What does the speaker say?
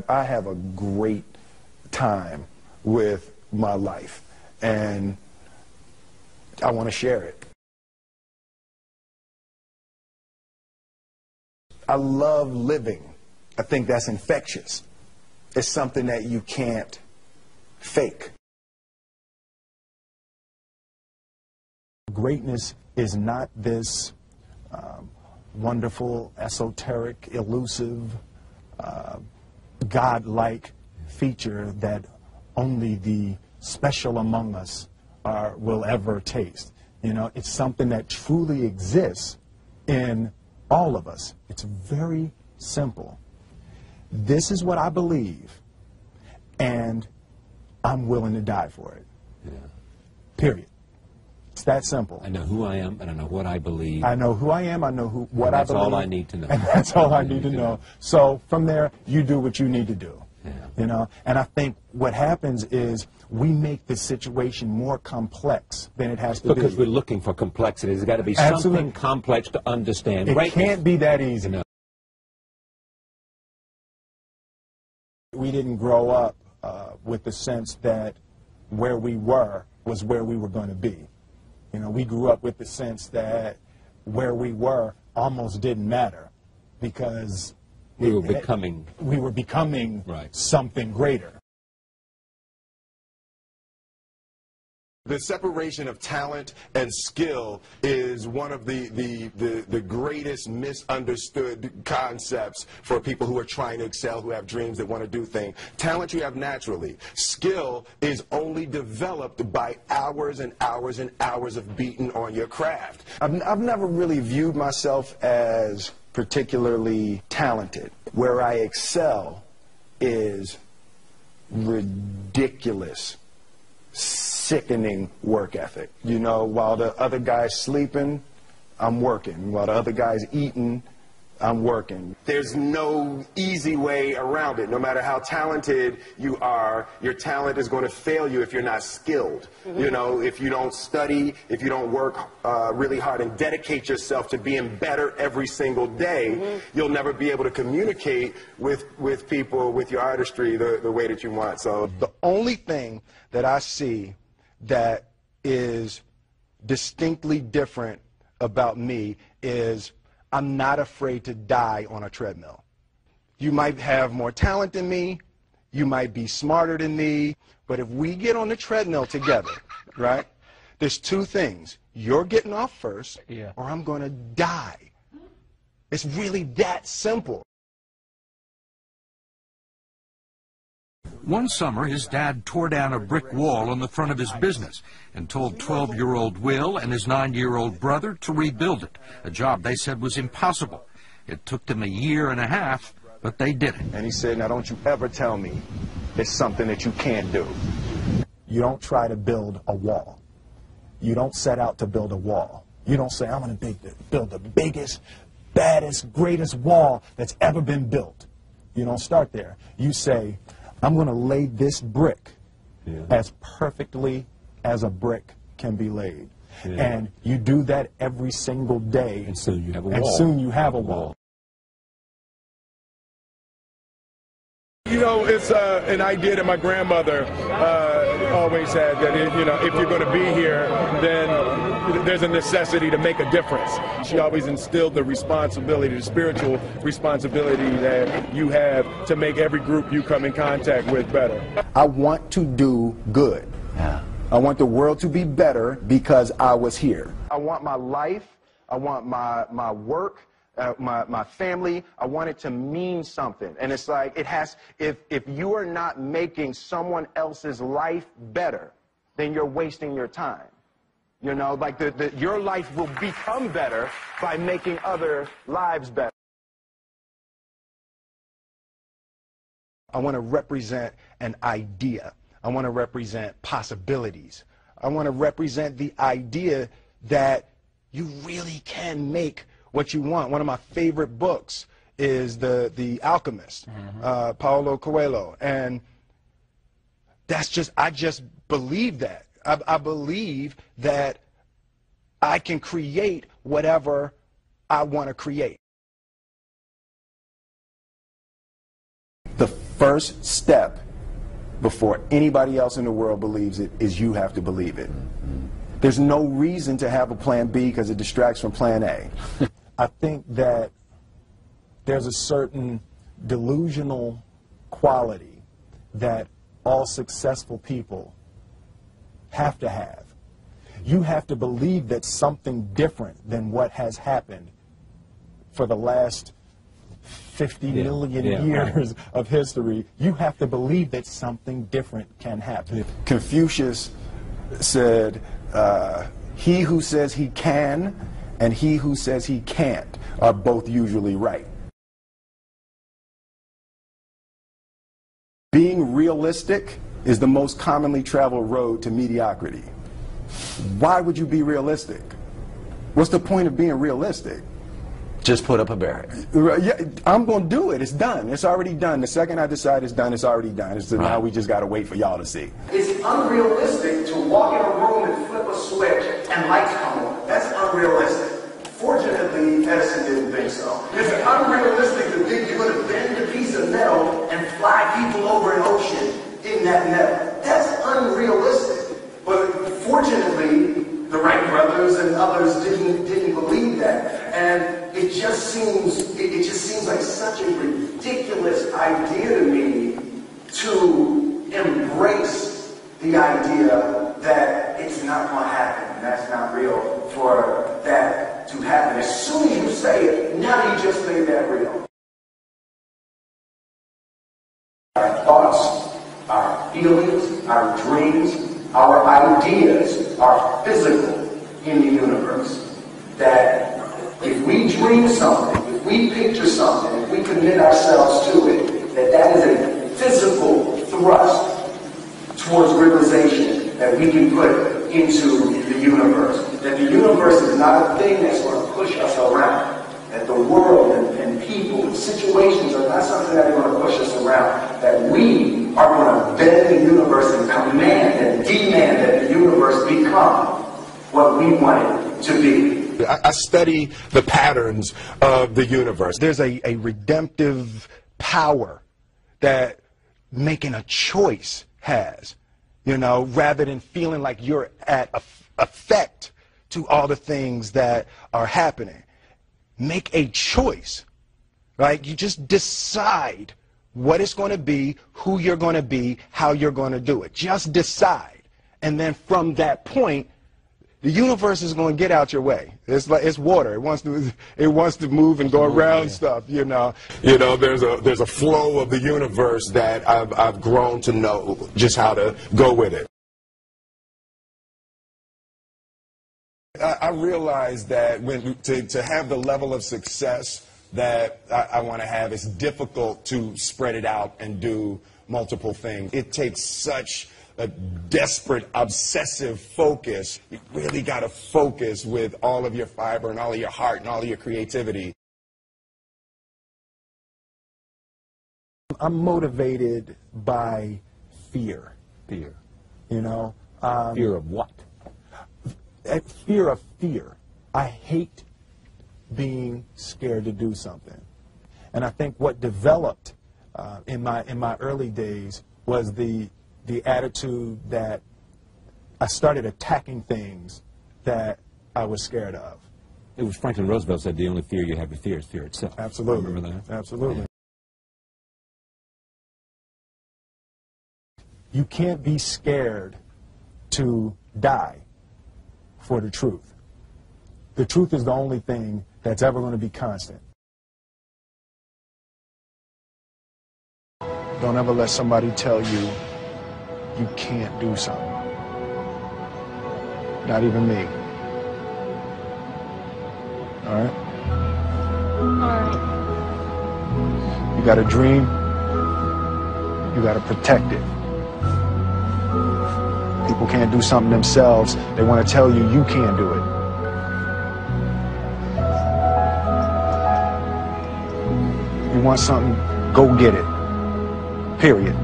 I have a great time with my life, and I want to share it. I love living. I think that's infectious. It's something that you can't fake. Greatness is not this wonderful, esoteric, elusive, God-like feature that only the special among us will ever taste. You know, it's something that truly exists in all of us. It's very simple. This is what I believe, and I'm willing to die for it. Yeah. Period. It's that simple. I know who I am, and I know what I believe. I know who I am, I know what I believe. That's all I need to know. And that's all I need to know. So from there, you do what you need to do. Yeah. You know, and I think what happens is we make the situation more complex than it has to be. Because we're looking for complexity. There's got to be something complex to understand. It can't be that easy. No. We didn't grow up with the sense that where we were was where we were going to be. You know, we grew up with the sense that where we were almost didn't matter because we were becoming right. Something greater. The separation of talent and skill is one of the greatest misunderstood concepts for people who are trying to excel, who have dreams, that want to do things. Talent you have naturally. Skill is only developed by hours and hours and hours of beating on your craft. I've never really viewed myself as particularly talented. Where I excel is ridiculous, sickening work ethic. You know, while the other guy's sleeping, I'm working. While the other guy's eating, I'm working. There's no easy way around it. No matter how talented you are, your talent is going to fail you if you're not skilled. Mm-hmm. You know, if you don't study, if you don't work really hard and dedicate yourself to being better every single day, mm-hmm. you'll never be able to communicate with people, with your artistry, the way that you want. So the only thing that I see that is distinctly different about me is I'm not afraid to die on a treadmill. You might have more talent than me, you might be smarter than me, but if we get on the treadmill together, right, there's two things. You're getting off first, or I'm going to die. It's really that simple. One summer, his dad tore down a brick wall on the front of his business and told 12-year-old Will and his 9-year-old brother to rebuild it, a job they said was impossible. It took them 1.5 years, but they did it. And he said, now don't you ever tell me it's something that you can't do. You don't try to build a wall. You don't set out to build a wall. You don't say, I'm going to build the biggest, baddest, greatest wall that's ever been built. You don't start there. You say, I'm going to lay this brick as perfectly as a brick can be laid. Yeah. And you do that every single day. And soon you have a wall. And soon you have a wall. You know, it's an idea that my grandmother always had, that you know, if you're going to be here, then there's a necessity to make a difference. She always instilled the responsibility, the spiritual responsibility that you have to make every group you come in contact with better. I want to do good. Yeah. I want the world to be better because I was here. I want my life, I want my work, my family, I want it to mean something. And it's like, it has, if you are not making someone else's life better, then you're wasting your time. You know, like your life will become better by making other lives better. I want to represent an idea. I want to represent possibilities. I want to represent the idea that you really can make what you want. One of my favorite books is The Alchemist, Paulo Coelho, and that's just, I just believe that. I believe that I can create whatever I want to create. The first step before anybody else in the world believes it is you have to believe it. There's no reason to have a plan B because it distracts from plan A. I think that there's a certain delusional quality that all successful people have to have. You have to believe that something different than what has happened for the last 50 million years of history. You have to believe that something different can happen. Confucius said, he who says he can and he who says he can't are both usually right. Being realistic is the most commonly traveled road to mediocrity. Why would you be realistic? What's the point of being realistic? Just put up a barrier. Yeah, I'm going to do it. It's done. It's already done. The second I decide it's done, it's already done. So now we just got to wait for y'all to see. It's unrealistic to walk in a room and flip a switch and lights come on. That's unrealistic. Fortunately, Edison didn't think so. It's unrealistic to think you're going to bend a piece of metal and fly people over an ocean in that metal. That's unrealistic. But fortunately, the Wright brothers and others didn't believe that. And it just seems like such a ridiculous idea to me to embrace the idea that it's not going to happen. That's not real for that to happen. As soon as you say it, now you just made that real. Our thoughts, our feelings, our dreams, our ideas are physical in the universe. That if we dream something, if we picture something, if we commit ourselves to it, that is a physical thrust towards realization that we can put into the universe. That the universe is not a thing that's going to push us around. That the world and people and situations are not something that are going to push us around. That we are going to bend the universe and command and demand that the universe become what we want it to be. I study the patterns of the universe. There's a redemptive power that making a choice has, you know, rather than feeling like you're at effect to all the things that are happening. Make a choice, right? You just decide what it's going to be, who you're going to be, how you're going to do it. Just decide. And then from that point, the universe is going to get out your way. It's like it's water. It wants to move and go around stuff, you know. You know, there's a flow of the universe that I've grown to know just how to go with it. I realized that to have the level of success that I want to have, it's difficult to spread it out and do multiple things. It takes such a desperate, obsessive focus. You really got to focus with all of your fiber and all of your heart and all of your creativity. I'm motivated by fear. Fear. You know? Fear of what? Fear of fear. I hate being scared to do something. And I think what developed in my early days was the attitude that I started attacking things that I was scared of. It was Franklin Roosevelt said the only fear you have to fear is fear itself. Absolutely. Remember that? Absolutely. You can't be scared to die for the truth. The truth is the only thing that's ever going to be constant. Don't ever let somebody tell you you can't do something. Not even me. All right? All right. You got a dream, you got to protect it. People can't do something themselves. They want to tell you you can't do it. You want something, go get it. Period.